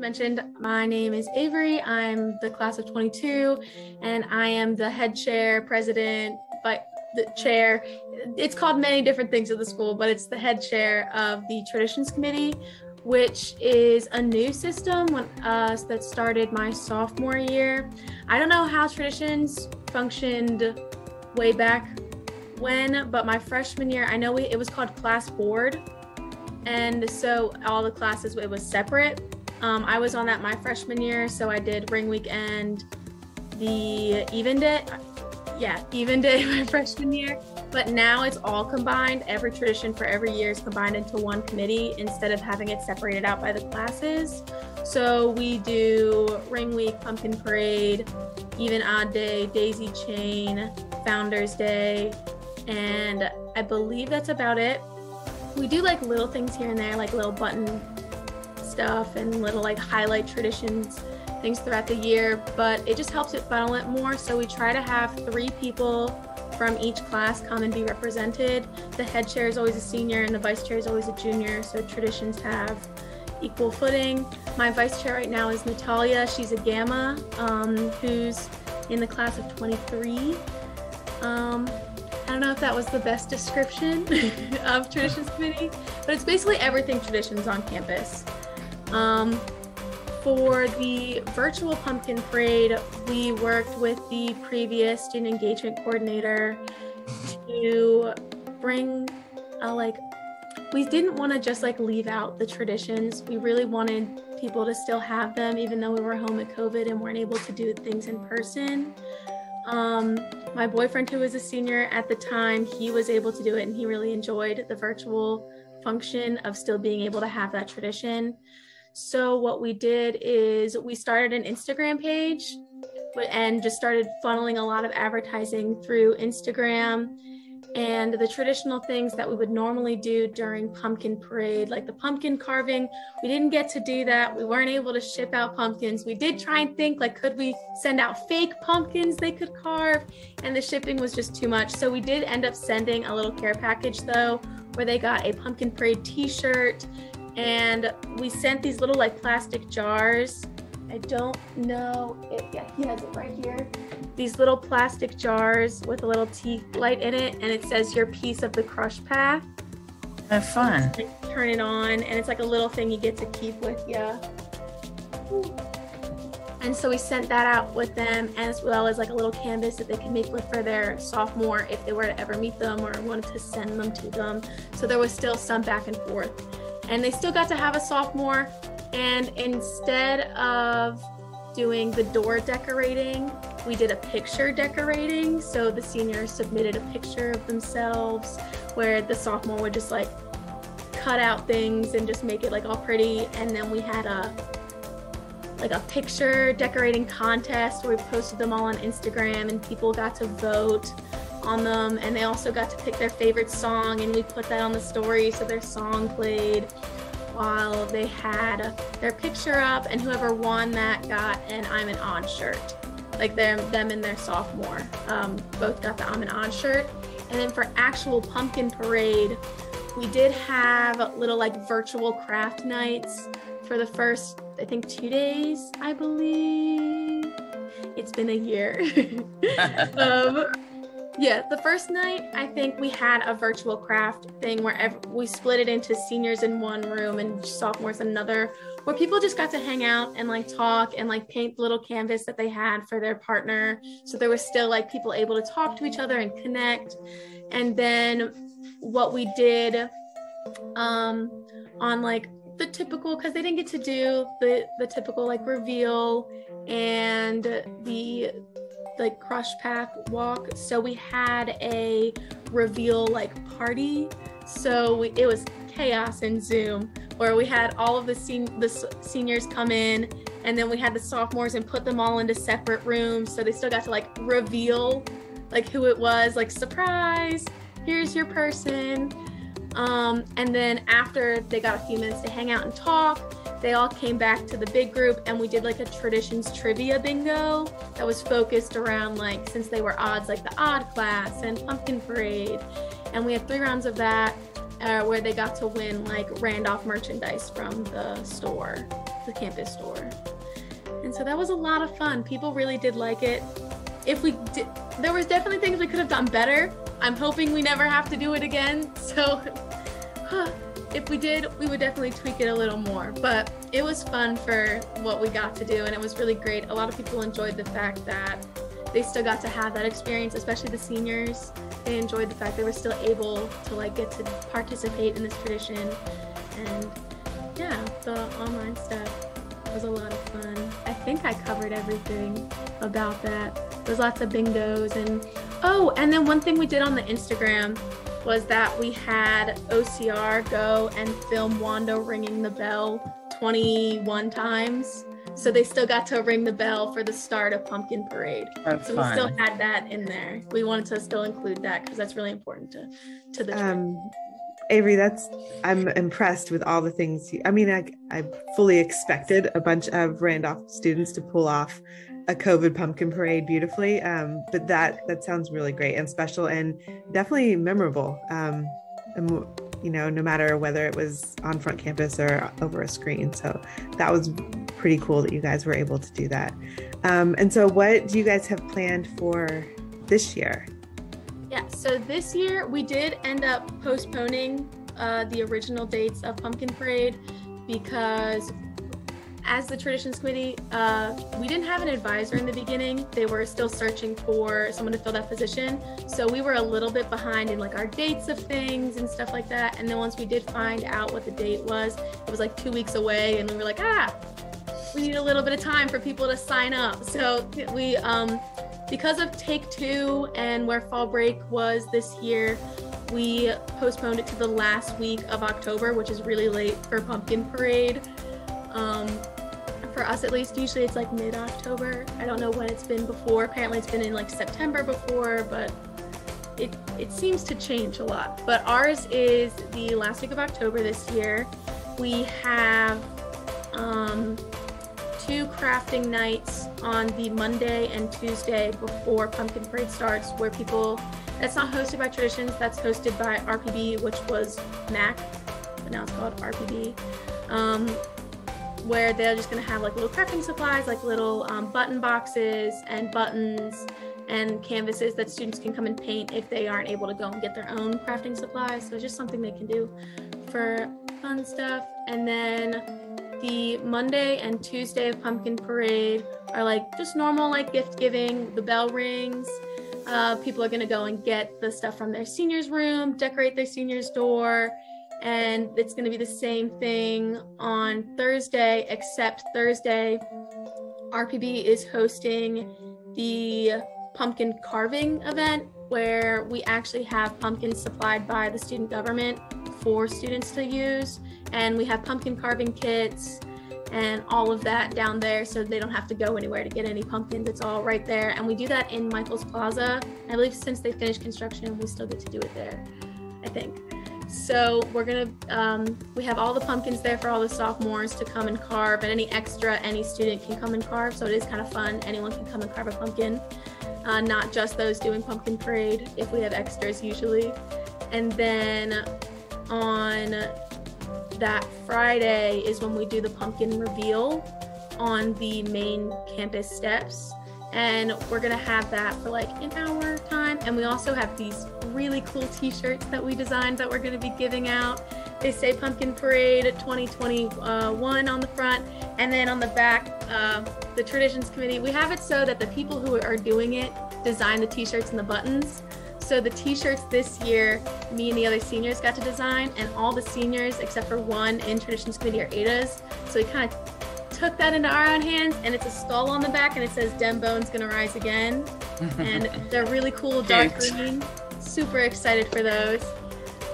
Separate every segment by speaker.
Speaker 1: mentioned, my name is Avery. I'm the class of 22, and I am the head chair, president, but the chair. It's called many different things at the school, but it's the head chair of the Traditions Committee, which is a new system that started my sophomore year. I don't know how traditions functioned way back when, but my freshman year, I know it was called class board. And so all the classes, it was separate. I was on that my freshman year, so I did Ring Weekend, the even day my freshman year. But now it's all combined. Every tradition for every year is combined into one committee instead of having it separated out by the classes. So we do Ring Week, Pumpkin Parade, Even Odd Day, Daisy Chain, Founders Day, and I believe that's about it. We do like little things here and there, like little button stuff and little like highlight traditions, things throughout the year, but it just helps it funnel it more. So we try to have 3 people from each class come and be represented. The head chair is always a senior and the vice chair is always a junior, so traditions have equal footing. My vice chair right now is Natalia. She's a Gamma, who's in the class of 23. I don't know if that was the best description of Traditions Committee, but it's basically everything traditions on campus. For the virtual Pumpkin Parade, we worked with the previous student engagement coordinator to bring we didn't want to just leave out the traditions. We really wanted people to still have them, even though we were home at COVID and weren't able to do things in person. My boyfriend, who was a senior at the time, he was able to do it and he really enjoyed the virtual function of still being able to have that tradition. So what we did is we started an Instagram page and just started funneling a lot of advertising through Instagram. And the traditional things that we would normally do during Pumpkin Parade, like the pumpkin carving, we didn't get to do that. We weren't able to ship out pumpkins. We did try and think, could we send out fake pumpkins they could carve? And the shipping was just too much. So we did end up sending a little care package though, where they got a Pumpkin Parade t-shirt, and we sent these little plastic jars. I don't know if, yeah, he has it right here. These little plastic jars with a little tea light in it, and it says your piece of the crush path.
Speaker 2: Have fun.
Speaker 1: Turn it on, and it's like a little thing you get to keep with you. And so we sent that out with them, as well as a little canvas that they could make for their sophomore if they were to ever meet them or wanted to send them to them. So there was still some back and forth. And they still got to have a sophomore, and instead of doing the door decorating, we did a picture decorating. So the seniors submitted a picture of themselves where the sophomore would just cut out things and just make it all pretty. And then we had a picture decorating contest where we posted them all on Instagram and people got to vote on them, and they also got to pick their favorite song, and we put that on the story so their song played while they had their picture up, and whoever won that got an I'm an Odd shirt. Them and their sophomore both got the I'm an Odd shirt. And then for actual Pumpkin Parade, we did have little virtual craft nights for the first, I think, 2 days, I believe. It's been a year. Yeah, the first night, I think we had a virtual craft thing where we split it into seniors in one room and sophomores in another, where people just got to hang out and talk and paint the little canvas that they had for their partner. So there was still people able to talk to each other and connect. And then what we did on the typical, because they didn't get to do the typical reveal and the crush path walk, so we had a reveal party. So it was chaos in Zoom, where we had all of the seniors come in, and then we had the sophomores and put them all into separate rooms, so they still got to reveal who it was, surprise, here's your person. And then after they got a few minutes to hang out and talk, they all came back to the big group, and we did a traditions trivia bingo that was focused around since they were odds, the odd class and Pumpkin Parade. And we had 3 rounds of that where they got to win Randolph merchandise from the store. the campus store. And so that was a lot of fun. People really did like it. There was definitely things we could have done better. I'm hoping we never have to do it again. So if we did, we would definitely tweak it a little more. But it was fun for what we got to do, and it was really great. A lot of people enjoyed the fact that they still got to have that experience, especially the seniors. They enjoyed the fact they were still able to like get to participate in this tradition. And yeah, the online stuff was a lot of fun. I think I covered everything about that. There's lots of bingos and then one thing we did on the Instagram was that we had OCR go and film Wanda ringing the bell 21 times. So they still got to ring the bell for the start of Pumpkin Parade.
Speaker 2: That's
Speaker 1: so
Speaker 2: fun.
Speaker 1: We still had that in there. We wanted to still include that because that's really important to the trip.
Speaker 3: Avery, I'm impressed with all the things. I fully expected a bunch of Randolph students to pull off a COVID pumpkin parade beautifully. But that sounds really great and special and definitely memorable. And, no matter whether it was on front campus or over a screen. So that was pretty cool that you guys were able to do that. And so what do you guys have planned for this year?
Speaker 1: Yeah, so this year we did end up postponing the original dates of Pumpkin Parade because as the Traditions Committee, we didn't have an advisor in the beginning. They were still searching for someone to fill that position. So we were a little bit behind in like our dates of things and stuff like that. And then once we did find out what the date was, it was like 2 weeks away. And we were like, we need a little bit of time for people to sign up. So we, because of Take Two and where fall break was this year, we postponed it to the last week of October, which is really late for Pumpkin Parade. For us at least, usually it's like mid-October. I don't know when it's been before. Apparently it's been in like September before, but it seems to change a lot. But ours is the last week of October this year. We have 2 crafting nights on the Monday and Tuesday before Pumpkin Parade starts, where that's not hosted by Traditions, that's hosted by RPB, which was MAC, but now it's called RPB. Where they're just gonna have like little crafting supplies, like little button boxes and buttons and canvases that students can come and paint if they aren't able to go and get their own crafting supplies. So it's just something they can do for fun stuff. And then the Monday and Tuesday of Pumpkin Parade are like just normal like gift giving. The bell rings. People are gonna go and get the stuff from their seniors room, decorate their seniors door. And it's going to be the same thing on Thursday, except Thursday, RPB is hosting the pumpkin carving event where we actually have pumpkins supplied by the student government for students to use. And we have pumpkin carving kits and all of that down there so they don't have to go anywhere to get any pumpkins. It's all right there. And we do that in Michael's Plaza. I believe since they finished construction, we still get to do it there, I think. So we're gonna, we have all the pumpkins there for all the sophomores to come and carve, and any extra, any student can come and carve. So it is kind of fun. Anyone can come and carve a pumpkin, not just those doing Pumpkin Parade, if we have extras usually. And then on that Friday is when we do the pumpkin reveal on the main campus steps. And we're gonna have that for like an hour time. And we also have these really cool t-shirts that we designed that we're gonna be giving out. They say Pumpkin Parade 2021 on the front. And then on the back, the Traditions Committee, we have it so that the people who are doing it design the t-shirts and the buttons. So the t-shirts this year, me and the other seniors got to design, and all the seniors except for one in Traditions Committee are ADAs. So we kind of took that into our own hands, and it's a skull on the back and it says Dem Bone's gonna rise again. And they're really cool, dark green. Super excited for those.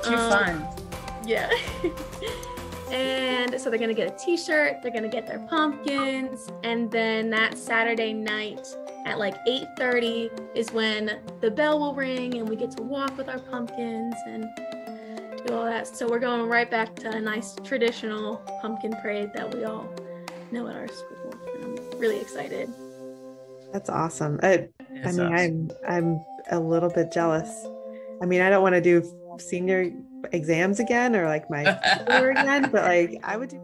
Speaker 2: Too fun.
Speaker 1: Yeah. And so they're gonna get a t-shirt, they're gonna get their pumpkins, and then that Saturday night at like 8:30 is when the bell will ring and we get to walk with our pumpkins and do all that. So we're going right back to a nice traditional pumpkin parade that we all know at our school. And I'm really excited.
Speaker 3: That's awesome. I'm a little bit jealous. I mean, I don't want to do senior exams again or like my school again, but like I would do.